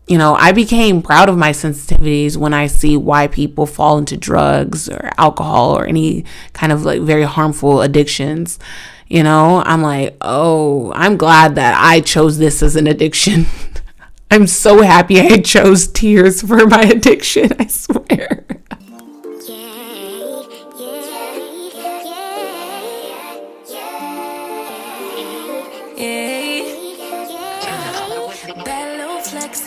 I became proud of my sensitivities when I see why people fall into drugs or alcohol or any kind of like very harmful addictions. I'm like, oh, I'm glad that I chose this as an addiction. I'm so happy I chose tears for my addiction, I swear.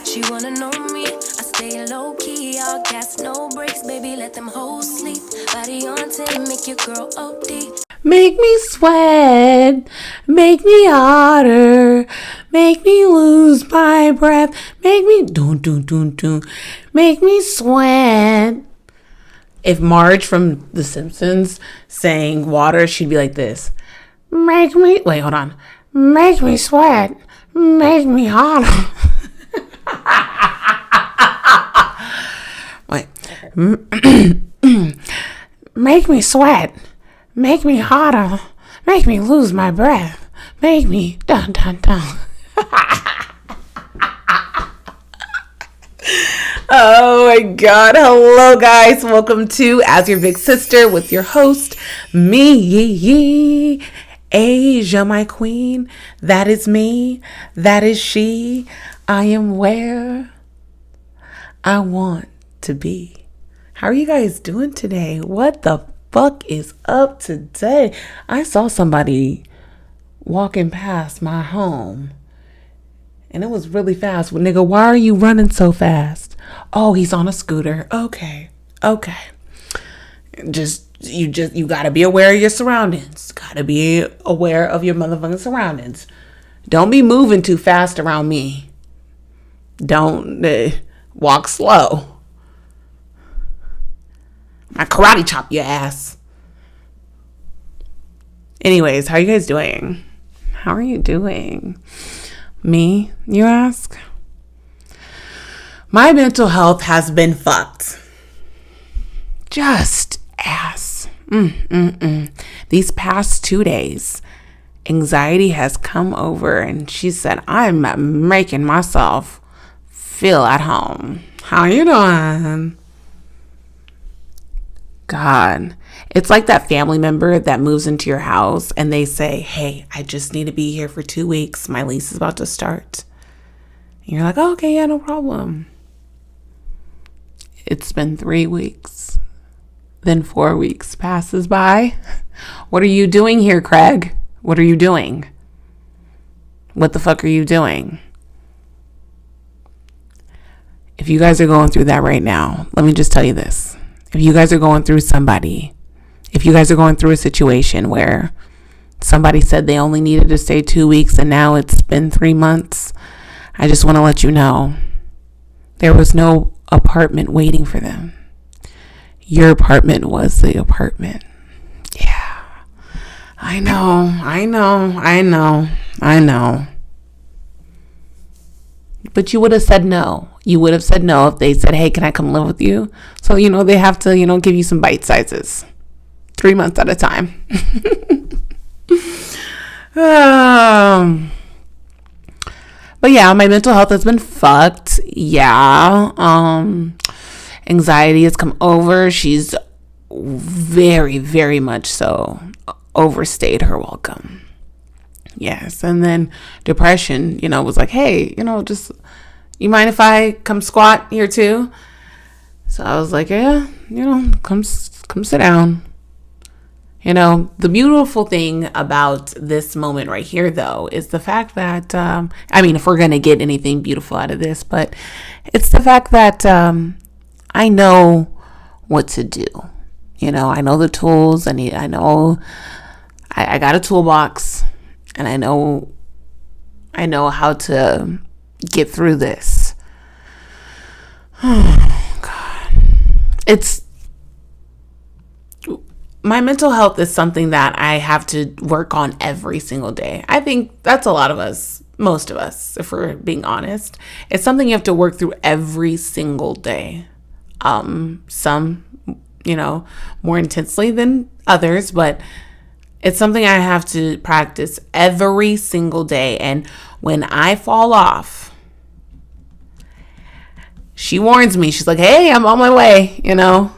She wanna know me, I stay low key, all gas, no brakes, baby, let them hoes sleep. Body on 10, make your girl OD. Make me sweat, make me hotter, make me lose my breath, make me make me sweat. If Marge from The Simpsons sang water, she'd be like this. Make me sweat, make me hotter. Wait. Make me sweat. Make me hotter. Make me lose my breath. Make me dun dun dun. Oh my God. Hello guys. Welcome to As Your Big Sister with your host, me, Asia, my queen. That is me. That is she. I am where I want to be. How are you guys doing today? What the fuck is up today? I saw somebody walking past my home and it was really fast. Well, nigga, why are you running so fast? Oh, he's on a scooter. Okay. You gotta be aware of your surroundings. Gotta be aware of your motherfucking surroundings. Don't be moving too fast around me. Don't walk slow. I karate chop your ass. Anyways, how are you guys doing? How are you doing? Me, you ask? My mental health has been fucked. Just ass. These past 2 days, anxiety has come over and she said, I'm making myself feel at home. How you doing? God, it's like that family member that moves into your house and they say, hey, I just need to be here for 2 weeks. My lease is about to start. And you're like, oh, okay, yeah, no problem. It's been 3 weeks. Then 4 weeks passes by. What are you doing here, Craig? What are you doing? What the fuck are you doing? If you guys are going through that right now, let me just tell you this. If you guys are going through if you guys are going through a situation where somebody said they only needed to stay 2 weeks and now it's been 3 months, I just want to let you know there was no apartment waiting for them. Your apartment was the apartment. Yeah. I know. But you would have said no. You would have said no if they said, hey, can I come live with you? So, they have to, give you some bite sizes. 3 months at a time. But yeah, my mental health has been fucked. Yeah. Anxiety has come over. She's very, very much so overstayed her welcome. Yes. And then depression, was like, hey, just, you mind if I come squat here too? So I was like, yeah, come sit down. The beautiful thing about this moment right here, though, is the fact that, if we're going to get anything beautiful out of this, but it's the fact that I know what to do. I know the tools. I know I got a toolbox. And I know how to get through this. Oh, God. My mental health is something that I have to work on every single day. I think that's a lot of us, most of us, if we're being honest. It's something you have to work through every single day. Some, more intensely than others, but it's something I have to practice every single day. And when I fall off, she warns me. She's like, hey, I'm on my way, you know.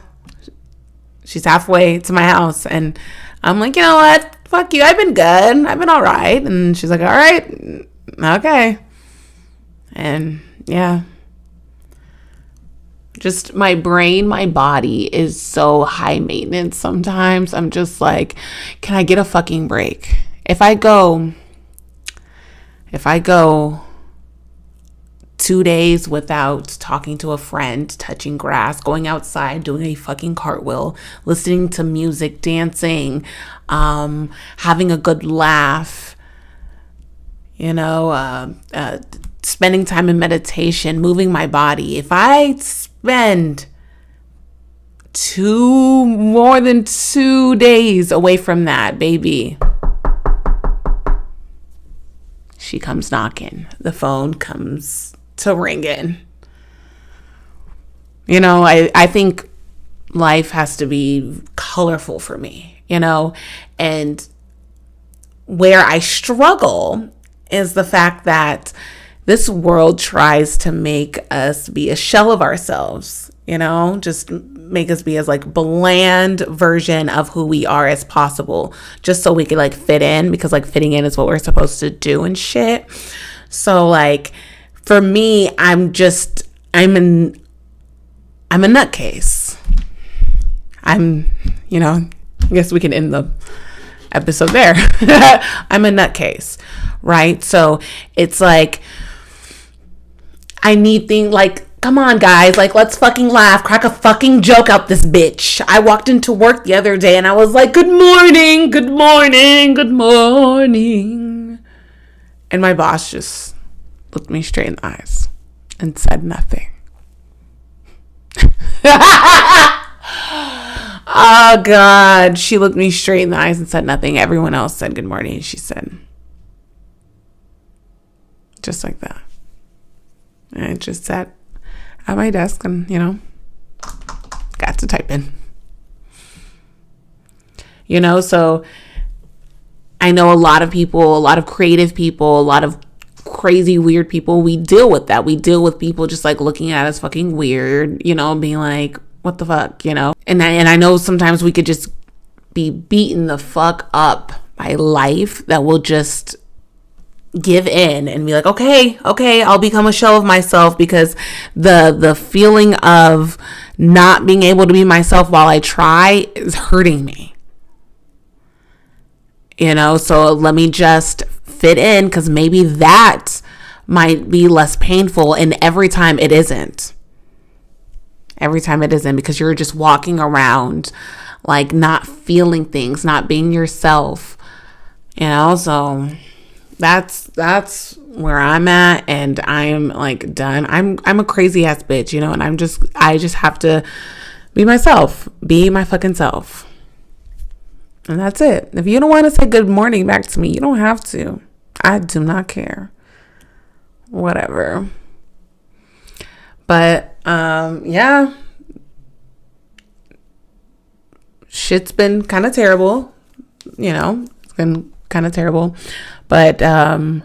She's halfway to my house. And I'm like, you know what? Fuck you. I've been good. I've been all right. And she's like, all right. Okay. And yeah. Just my brain, my body is so high maintenance sometimes. I'm just like, can I get a fucking break? If I go 2 days without talking to a friend, touching grass, going outside, doing a fucking cartwheel, listening to music, dancing, having a good laugh, you know, spending time in meditation, moving my body. If I spend more than 2 days away from that, baby, she comes knocking. The phone comes to ringing. You know, I think life has to be colorful for me, you know, and where I struggle is the fact that this world tries to make us be a shell of ourselves, you know, just make us be as like bland version of who we are as possible, just so we can like fit in, because like fitting in is what we're supposed to do and shit. So like for me, I'm a nutcase. You know, I guess we can end the episode there. I'm a nutcase, right? So it's like, I need things like, come on guys, like let's fucking laugh, crack a fucking joke out this bitch. I walked into work the other day and I was like, good morning, good morning, good morning. And my boss just looked me straight in the eyes and said nothing. Oh God, she looked me straight in the eyes and said nothing. Everyone else said good morning. She said, just like that. And I just sat at my desk and, you know, got to type in. You know, so I know a lot of people, a lot of creative people, a lot of crazy, weird people, we deal with that. We deal with people just like looking at us fucking weird, you know, being like, what the fuck, you know? And I know sometimes we could just be beaten the fuck up by life that will just give in and be like, okay, I'll become a shell of myself, because the feeling of not being able to be myself while I try is hurting me, you know. So let me just fit in, because maybe that might be less painful, and every time it isn't, because you're just walking around like not feeling things, not being yourself, you know. So that's where I'm at, and I'm like done. I'm a crazy ass bitch, you know, and I just have to be myself, be my fucking self. And that's it. If you don't want to say good morning back to me, you don't have to. I do not care. Whatever. But yeah. Shit's been kind of terrible, you know. It's been kind of terrible. But I'm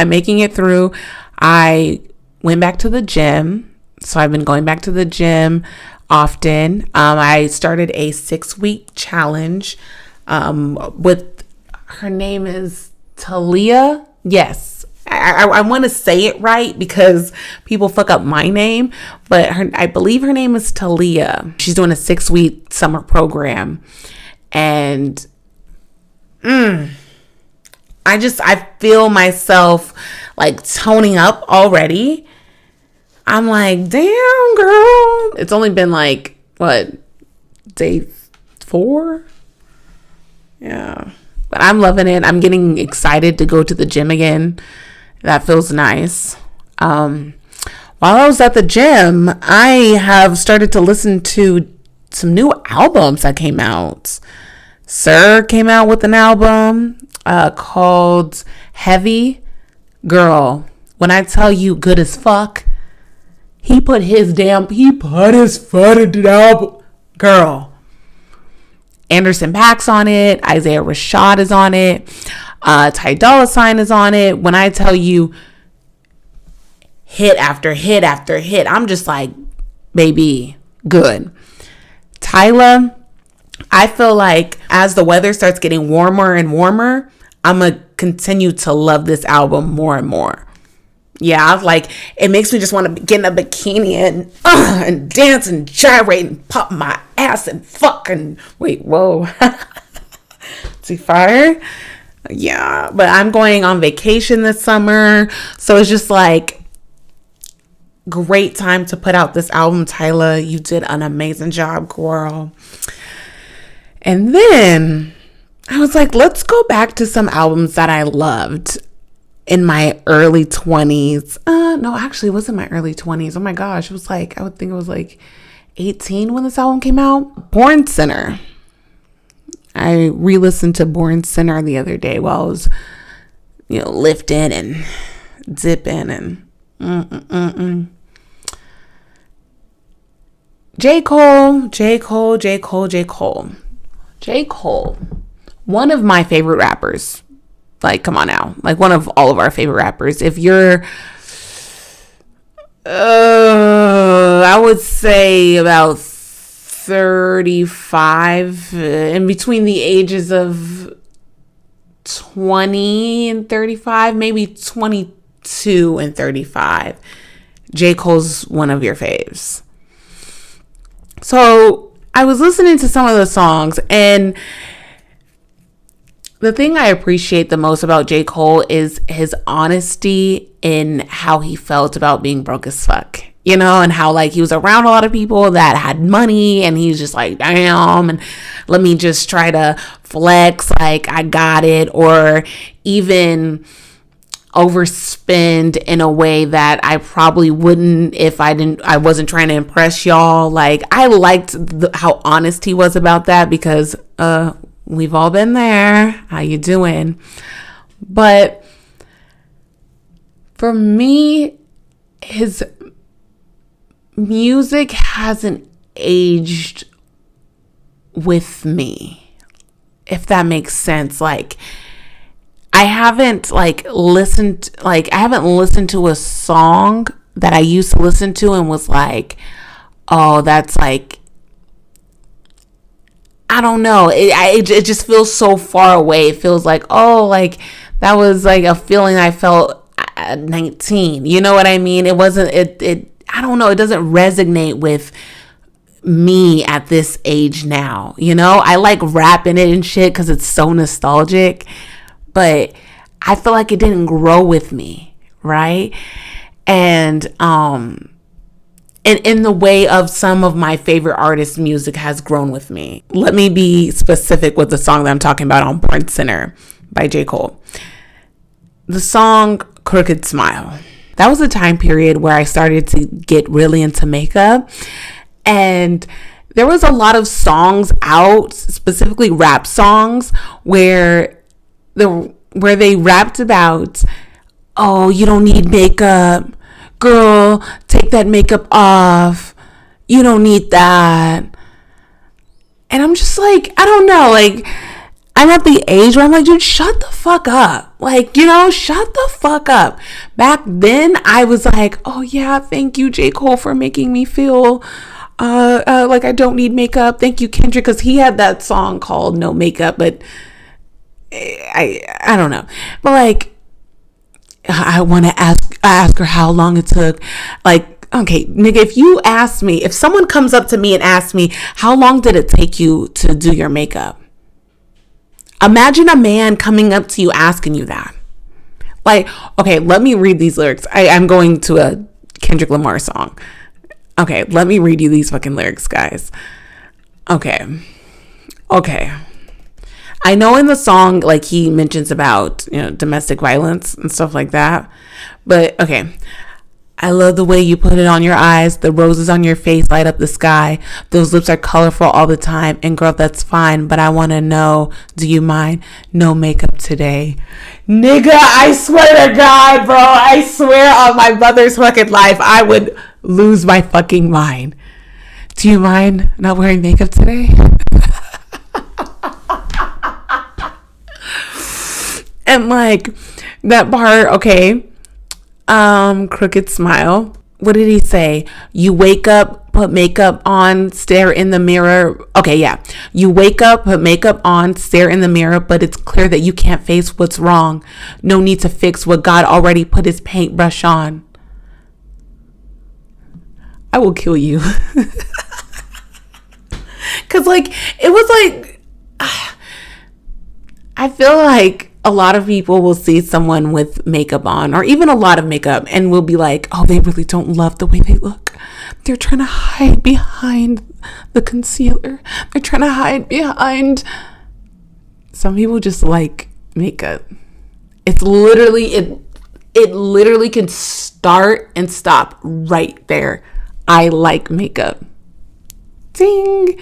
making it through. I went back to the gym. So I've been going back to the gym often. I started a 6-week challenge with, her name is Talia. Yes. I want to say it right because people fuck up my name, but I believe her name is Talia. She's doing a 6-week summer program, and I feel myself like toning up already. I'm like, damn, girl. It's only been like, what, day 4? Yeah. But I'm loving it. I'm getting excited to go to the gym again. That feels nice. While I was at the gym, I have started to listen to some new albums that came out. Sir came out with an album called Heavy. Girl, when I tell you good as fuck, he put his foot into the album. Girl. Anderson .Paak's on it. Isaiah Rashad is on it. Ty Dolla $ign is on it. When I tell you, hit after hit after hit. I'm just like, baby, good. Tyla, I feel like as the weather starts getting warmer and warmer, I'm going to continue to love this album more and more. Yeah, I was like, it makes me just want to get in a bikini and dance and gyrate and pop my ass and fucking, wait, whoa. See fire? Yeah, but I'm going on vacation this summer. So it's just like, great time to put out this album, Tyla. You did an amazing job, girl. And then I was like, let's go back to some albums that I loved in my early 20s. No, actually, it wasn't my early 20s. Oh my gosh. It was like, I would think it was like 18 when this album came out. Born Sinner. I re-listened to Born Sinner the other day while I was, lifting and dipping and J. Cole, one of my favorite rappers. Like, come on now. Like, one of all of our favorite rappers. If you're, I would say about 35, in between the ages of 20 and 35, maybe 22 and 35. J. Cole's one of your faves. So I was listening to some of the songs, and the thing I appreciate the most about J. Cole is his honesty in how he felt about being broke as fuck, and how like he was around a lot of people that had money, and he's just like, damn, and let me just try to flex like I got it, or even overspend in a way that I probably wouldn't if I wasn't trying to impress y'all. Like, I liked how honest he was about that, because we've all been there. How you doing? But for me, his music hasn't aged with me, if that makes sense. Like, I haven't listened to a song that I used to listen to and was like, oh, that's like, I don't know. It just feels so far away. It feels like, oh, like that was like a feeling I felt at 19. You know what I mean? It wasn't, I don't know. It doesn't resonate with me at this age now. I like rapping it and shit because it's so nostalgic. But I feel like it didn't grow with me, right? And in the way of some of my favorite artists' music has grown with me. Let me be specific with the song that I'm talking about on Born Sinner by J. Cole. The song Crooked Smile. That was a time period where I started to get really into makeup. And there was a lot of songs out, specifically rap songs, where they rapped about, oh, you don't need makeup. Girl, take that makeup off. You don't need that. And I'm just like, I don't know. Like, I'm at the age where I'm like, dude, shut the fuck up. Like, shut the fuck up. Back then, I was like, oh yeah, thank you, J. Cole, for making me feel like I don't need makeup. Thank you, Kendrick, because he had that song called No Makeup, but I don't know. But like, I want to ask her how long it took. Like, okay, nigga, if someone comes up to me and asks me, how long did it take you to do your makeup? Imagine a man coming up to you asking you that. Like, okay, let me read these lyrics. I'm going to a Kendrick Lamar song. Okay, let me read you these fucking lyrics, guys. Okay. I know in the song, like, he mentions about, domestic violence and stuff like that. But, okay. I love the way you put it on your eyes. The roses on your face light up the sky. Those lips are colorful all the time. And girl, that's fine. But I want to know, do you mind? No makeup today. Nigga, I swear to God, bro. I swear on my mother's fucking life, I would lose my fucking mind. Do you mind not wearing makeup today? And like that part, okay, Crooked smile. What did he say? You wake up, put makeup on, stare in the mirror. Okay, yeah. You wake up, put makeup on, stare in the mirror, but it's clear that you can't face what's wrong. No need to fix what God already put his paintbrush on. I will kill you. Cause like, it was like, I feel like a lot of people will see someone with makeup on, or even a lot of makeup, and will be like, oh, they really don't love the way they look. They're trying to hide behind the concealer. They're trying to hide behind. Some people just like makeup. It's literally, it literally can start and stop right there. I like makeup. Ding.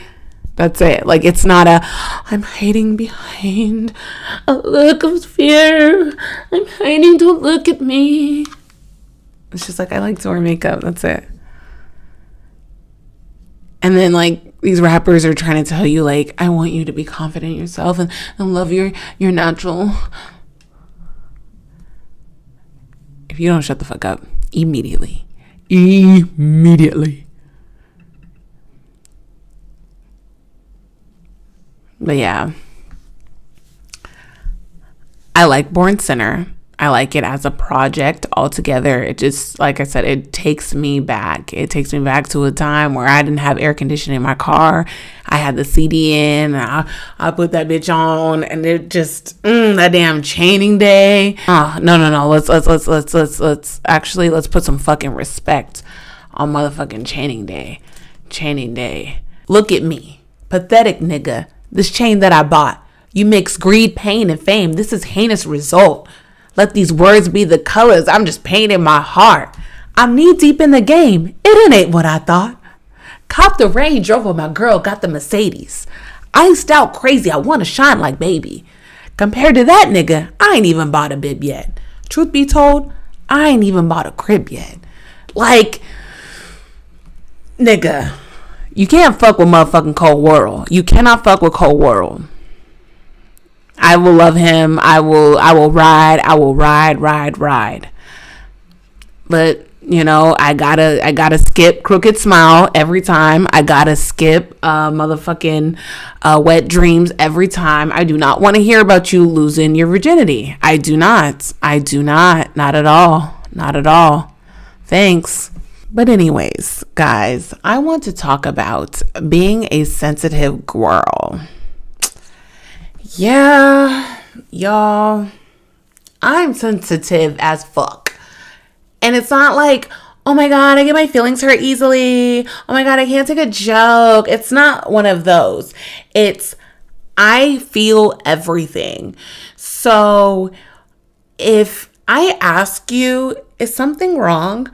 That's it. Like, it's not I'm hiding behind a look of fear. I'm hiding, don't look at me. It's just like, I like to wear makeup. That's it. And then, like, these rappers are trying to tell you, like, I want you to be confident in yourself and love your natural. If you don't shut the fuck up, immediately. But yeah, I like Born Sinner. I like it as a project altogether. It just, like I said, it takes me back. It takes me back to a time where I didn't have air conditioning in my car. I had the CD in, and I put that bitch on, and it just, that damn chaining day. Oh, no. Let's put some fucking respect on motherfucking chaining day. Chaining day. Look at me. Pathetic nigga. This chain that I bought. You mix greed, pain, and fame. This is heinous result. Let these words be the colors. I'm just painting my heart. I'm knee deep in the game. It ain't what I thought. Cop the Range Rover, my girl got the Mercedes. Iced out crazy. I want to shine like baby. Compared to that nigga, I ain't even bought a bib yet. Truth be told, I ain't even bought a crib yet. Like, nigga, you can't fuck with motherfucking Cold World. You cannot fuck with Cold World. I will love him. I will ride. But, you know, I gotta skip Crooked Smile every time. I gotta skip motherfucking Wet Dreams every time. I do not want to hear about you losing your virginity. I do not. Not at all. Thanks. But anyways, guys, I want to talk about being a sensitive girl. Yeah, y'all, I'm sensitive as fuck. And it's not like, oh my God, I get my feelings hurt easily. Oh my God, I can't take a joke. It's not one of those. It's, I feel everything. So if I ask you, is something wrong?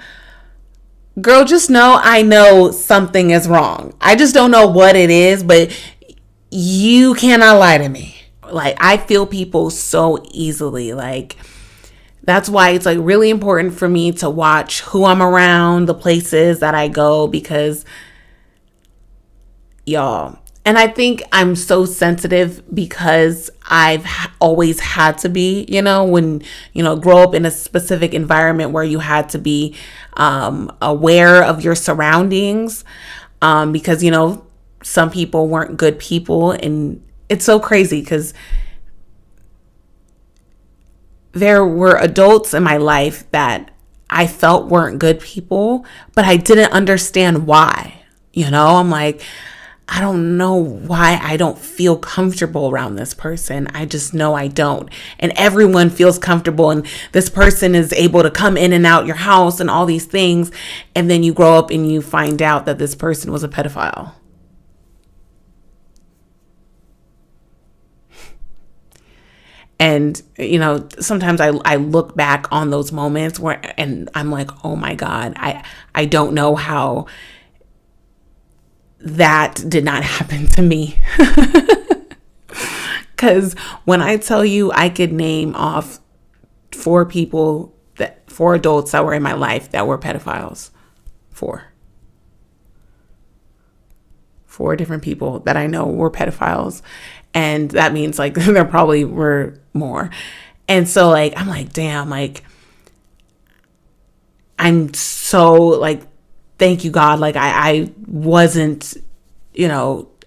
Girl, just know I know something is wrong. I just don't know what it is, but you cannot lie to me. Like, I feel people so easily. Like, that's why it's like really important for me to watch who I'm around, the places that I go, because y'all, and I think I'm so sensitive because I've always had to be, you know, when, you know, grow up in a specific environment where you had to be aware of your surroundings, because, you know, some people weren't good people. And it's so crazy because there were adults in my life that I felt weren't good people, but I didn't understand why. You know, I'm like, I don't know why I don't feel comfortable around this person. I just know I don't. And everyone feels comfortable, and this person is able to come in and out your house and all these things. And then you grow up and you find out that this person was a pedophile. And, you know, sometimes I look back on those moments and I'm like, oh my God, I don't know how that did not happen to me. Because when I tell you, I could name off 4 adults that were in my life that were pedophiles. 4 different people that I know were pedophiles. And that means like there probably were more. And so like, I'm like, damn, like I'm so like, thank you, God. Like I wasn't,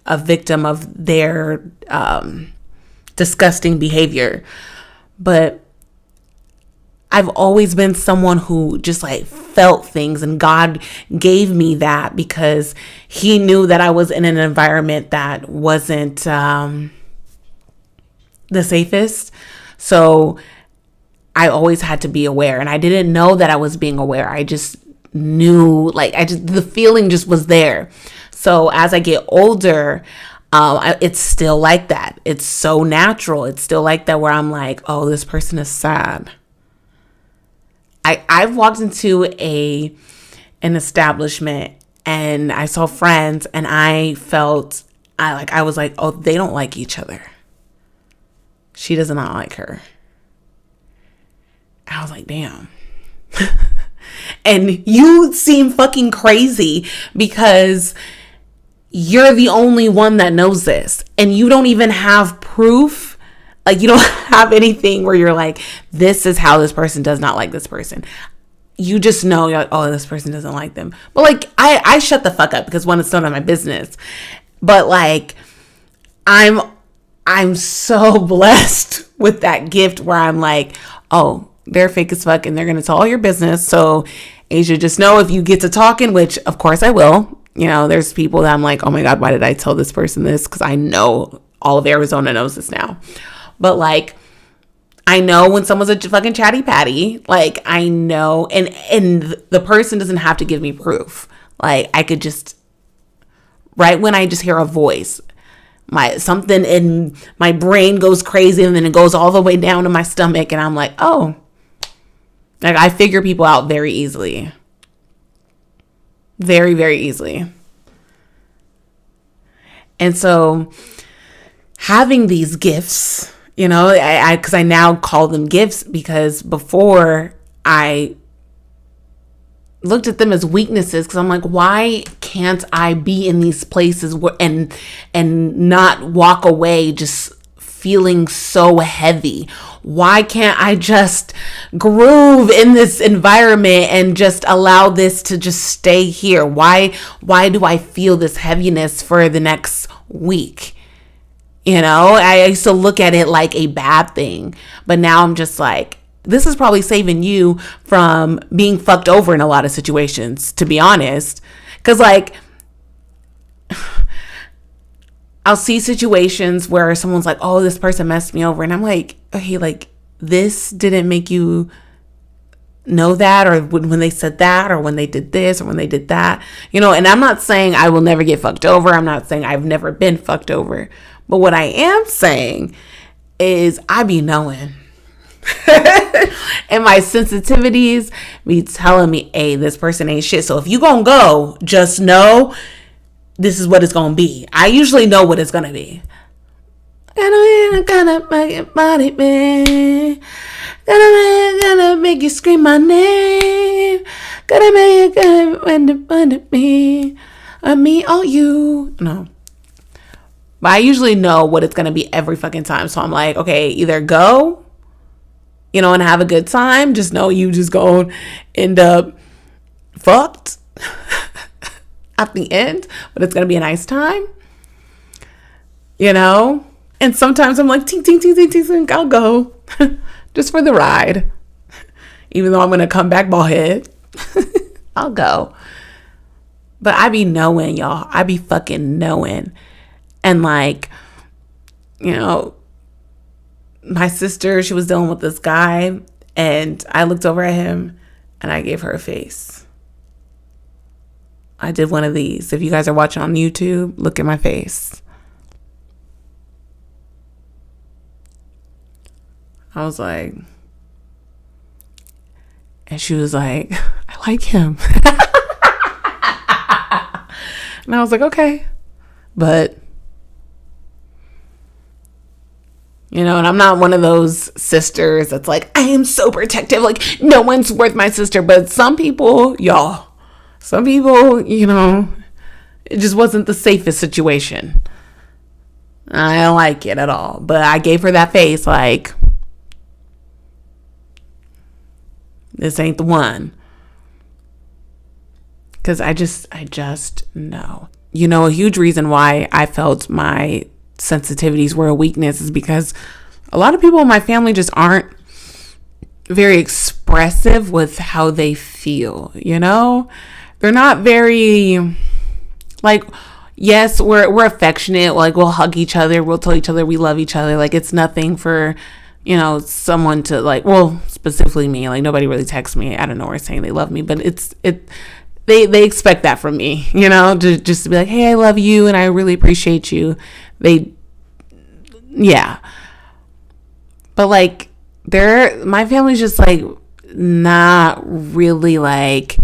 a victim of their disgusting behavior. But I've always been someone who just like felt things, and God gave me that because he knew that I was in an environment that wasn't the safest. So I always had to be aware, and I didn't know that I was being aware. I just knew, like, the feeling just was there. So as I get older, it's still like that. It's so natural. It's still like that where I'm like, oh, this person is sad. I've walked into an establishment and I saw friends, and I was like, oh, they don't like each other. She does not like her. I was like, damn. And you seem fucking crazy because you're the only one that knows this, and you don't even have proof. Like, you don't have anything where you're like, this is how this person does not like this person. You just know, you're like, oh, this person doesn't like them. But like, I shut the fuck up because one, it's none of my business. But like, I'm so blessed with that gift where I'm like, oh, they're fake as fuck and they're going to tell all your business. So Asia, just know if you get to talking, which of course I will, there's people that I'm like, oh my God, why did I tell this person this? Because I know all of Arizona knows this now. But like, I know when someone's a fucking chatty patty, like I know, and the person doesn't have to give me proof. Like I could just, right when I just hear a voice, something in my brain goes crazy, and then it goes all the way down to my stomach, and I'm like, oh, like I figure people out very easily. Very, very easily. And so having these gifts, because I now call them gifts, because before I looked at them as weaknesses, because I'm like, why can't I be in these places and not walk away just feeling so heavy? Why can't I just groove in this environment and just allow this to just stay here? Why do I feel this heaviness for the next week? I used to look at it like a bad thing, but now I'm just like, this is probably saving you from being fucked over in a lot of situations, to be honest. Because like, I'll see situations where someone's like, oh, this person messed me over. And I'm like, okay, like this didn't make you know that, or when they said that, or when they did this, or when they did that, and I'm not saying I will never get fucked over. I'm not saying I've never been fucked over. But what I am saying is I be knowing. And my sensitivities be telling me, hey, this person ain't shit. So if you gonna go, just know this is what it's gonna be. I usually know what it's gonna be. Gonna make it body, man. Gonna make you scream my name. Gonna make it when me. Me or you. No. But I usually know what it's going to be every fucking time. So I'm like, okay, either go, and have a good time. Just know you just going to end up fucked at the end. But it's going to be a nice time. And sometimes I'm like, ting, ting, ting, ting, ting, ting, I'll go. Just for the ride. Even though I'm going to come back bald head. I'll go. But I be knowing, y'all. I be fucking knowing. And like, my sister, she was dealing with this guy, and I looked over at him and I gave her a face. I did one of these. If you guys are watching on YouTube, look at my face. I was like, and she was like, I like him. And I was like, okay, but and I'm not one of those sisters that's like, I am so protective. Like, no one's worth my sister. But some people, y'all, it just wasn't the safest situation. I don't like it at all. But I gave her that face like, this ain't the one. Because I just know. You know, a huge reason why I felt my sensitivities were a weakness is because a lot of people in my family just aren't very expressive with how they feel, you know? They're not very, like, yes, we're affectionate, like we'll hug each other, we'll tell each other we love each other. Like, it's nothing for, you know, someone to, like, well, specifically me, like nobody really texts me out of nowhere saying they love me, but they expect that from me, you know, to just to be like, hey, I love you and I really appreciate you. Yeah. But like, my family's just like not really like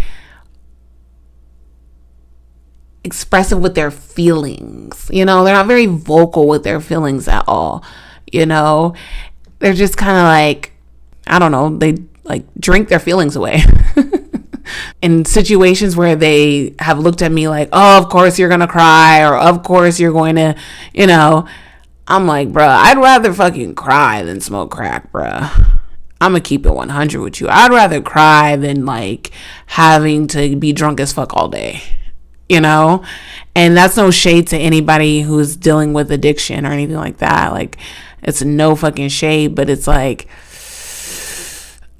expressive with their feelings, you know. They're not very vocal with their feelings at all, you know. They're just kind of like, I don't know, they like drink their feelings away. In situations where they have looked at me like, oh, of course you're gonna cry, or of course you're going to, you know, I'm like, bruh, I'd rather fucking cry than smoke crack, bruh. I'm gonna keep it 100 with you. I'd rather cry than like having to be drunk as fuck all day, you know? And that's no shade to anybody who's dealing with addiction or anything like that. Like, it's no fucking shade, but it's like,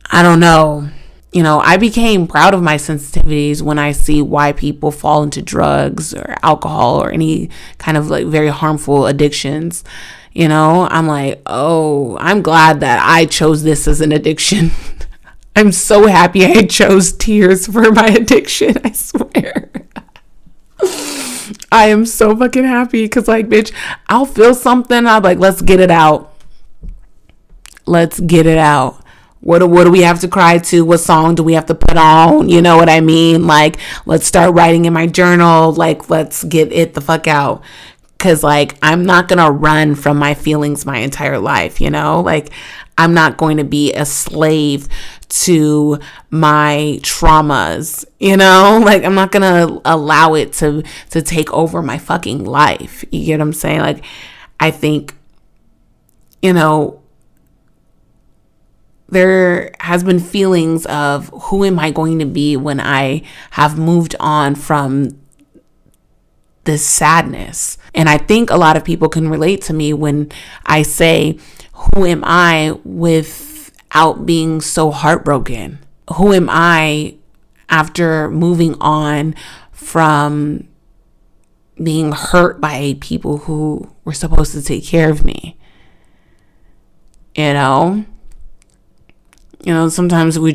I don't know. You know, I became proud of my sensitivities when I see why people fall into drugs or alcohol or any kind of like very harmful addictions. You know, I'm like, oh, I'm glad that I chose this as an addiction. I'm so happy I chose tears for my addiction, I swear. I am so fucking happy because, like, bitch, I'll feel something. I'm like, let's get it out. Let's get it out. What do we have to cry to? What song do we have to put on? You know what I mean? Like, let's start writing in my journal. Like, let's get it the fuck out. Because, like, I'm not going to run from my feelings my entire life, you know? Like, I'm not going to be a slave to my traumas, you know? Like, I'm not going to allow it to take over my fucking life. You get what I'm saying? Like, I think, you know, there has been feelings of who am I going to be when I have moved on from this sadness. And I think a lot of people can relate to me when I say, who am I without being so heartbroken? Who am I after moving on from being hurt by people who were supposed to take care of me? You know? You know, sometimes we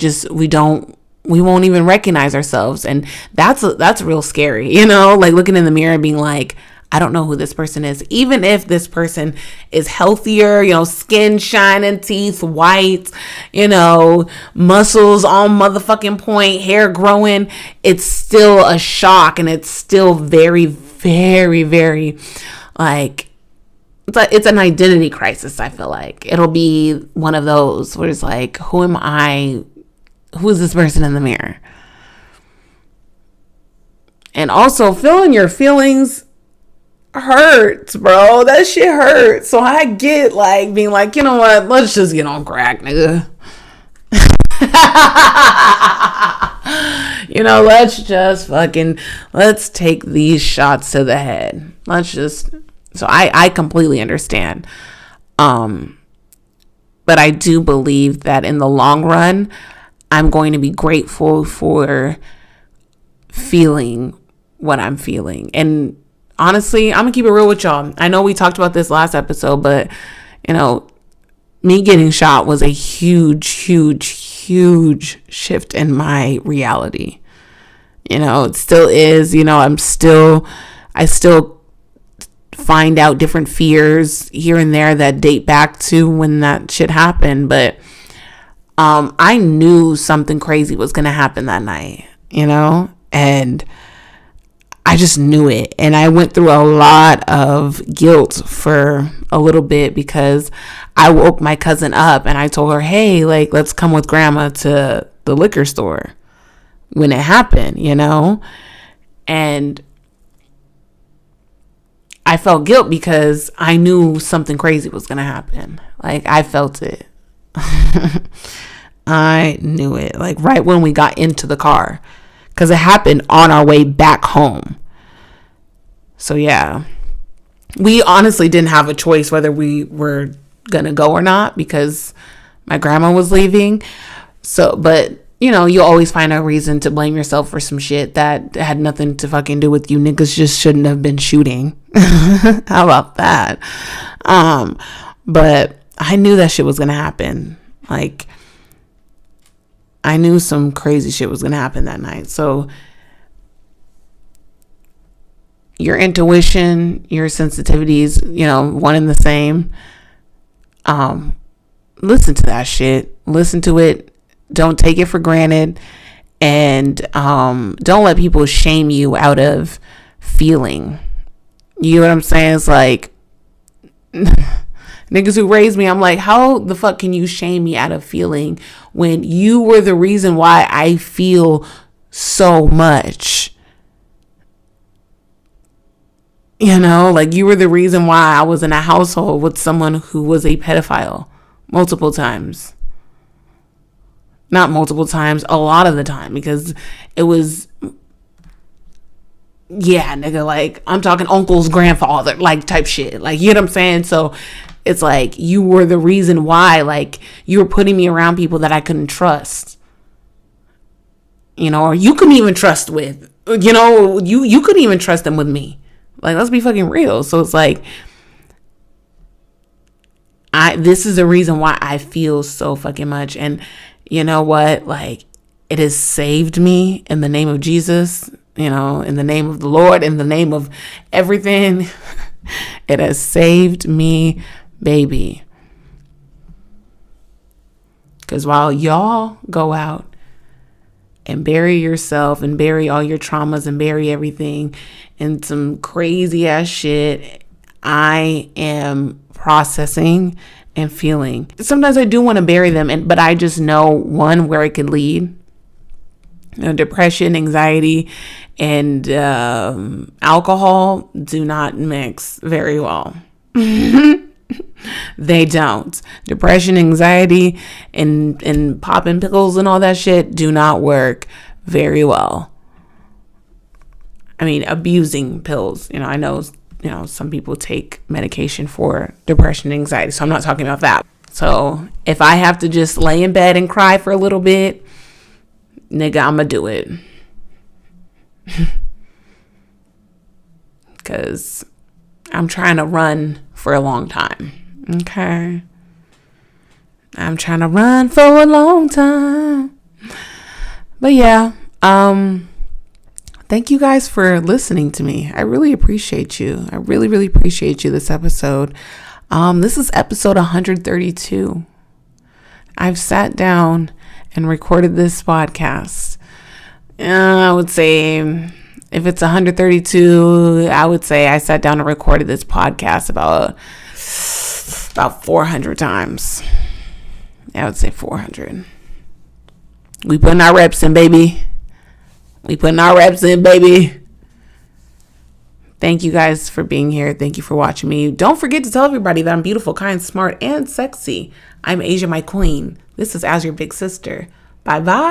won't even recognize ourselves. And that's real scary, you know, like looking in the mirror and being like, I don't know who this person is. Even if this person is healthier, you know, skin shining, teeth white, you know, muscles on motherfucking point, hair growing, it's still a shock. And it's still very, very, very like, it's an identity crisis. I feel like it'll be one of those where it's like, who am I? Who is this person in the mirror? And also, feeling your feelings hurts, bro. That shit hurts. So I get like being like, you know what? Let's just get on crack, nigga. You know, let's take these shots to the head. So I completely understand. But I do believe that in the long run, I'm going to be grateful for feeling what I'm feeling. And honestly, I'm going to keep it real with y'all. I know we talked about this last episode, but, you know, me getting shot was a huge, huge, huge shift in my reality. You know, it still is. You know, I still find out different fears here and there that date back to when that shit happened. But I knew something crazy was going to happen that night, you know, and I just knew it. And I went through a lot of guilt for a little bit because I woke my cousin up and I told her, hey, like, let's come with grandma to the liquor store when it happened, you know, and I felt guilt because I knew something crazy was going to happen. Like, I felt it. I knew it. Like, right when we got into the car. because it happened on our way back home. So yeah, we honestly didn't have a choice whether we were gonna go or not, because my grandma was leaving. So, but you know, you always find a reason to blame yourself for some shit that had nothing to fucking do with you. Niggas just shouldn't have been shooting. How about that? But I knew that shit was gonna happen. Like, I knew some crazy shit was gonna happen that night. So your intuition, your sensitivities, you know, one and the same. Listen to that shit. Listen to it. Don't take it for granted. And don't let people shame you out of feeling. You know what I'm saying? It's like, niggas who raised me, I'm like, how the fuck can you shame me out of feeling when you were the reason why I feel so much? You know, like, you were the reason why I was in a household with someone who was a pedophile multiple times. Not multiple times, a lot of the time, because it was, yeah, nigga, like, I'm talking uncle's grandfather, like, type shit. Like, you know what I'm saying? So it's like, you were the reason why, like, you were putting me around people that I couldn't trust. You know, or you couldn't even trust with. You know, you couldn't even trust them with me. Like, let's be fucking real. So it's like, this is the reason why I feel so fucking much. And you know what? Like, it has saved me in the name of Jesus, you know, in the name of the Lord, in the name of everything. It has saved me, baby. Because while y'all go out and bury yourself and bury all your traumas and bury everything in some crazy ass shit, I am processing and feeling. Sometimes I do want to bury them, but I just know, one, where it could lead. You know, depression, anxiety, and alcohol do not mix very well. They don't. Depression, anxiety, and popping pickles and all that shit do not work very well. I mean, abusing pills. You know, I know, you know, some people take medication for depression and anxiety, so I'm not talking about that. So if I have to just lay in bed and cry for a little bit, nigga, I'ma do it. Because I'm trying to run for a long time. Okay? I'm trying to run for a long time. But yeah, thank you guys for listening to me. I really appreciate you. I really, really appreciate you this episode. This is episode 132. I've sat down and recorded this podcast. I would say, if it's 132, I would say I sat down and recorded this podcast about 400 times. I would say 400. We putting our reps in, baby. Thank you guys for being here. Thank you for watching me. Don't forget to tell everybody that I'm beautiful, kind, smart, and sexy. I'm Asia, my queen. This is As Your Big Sister. Bye-bye.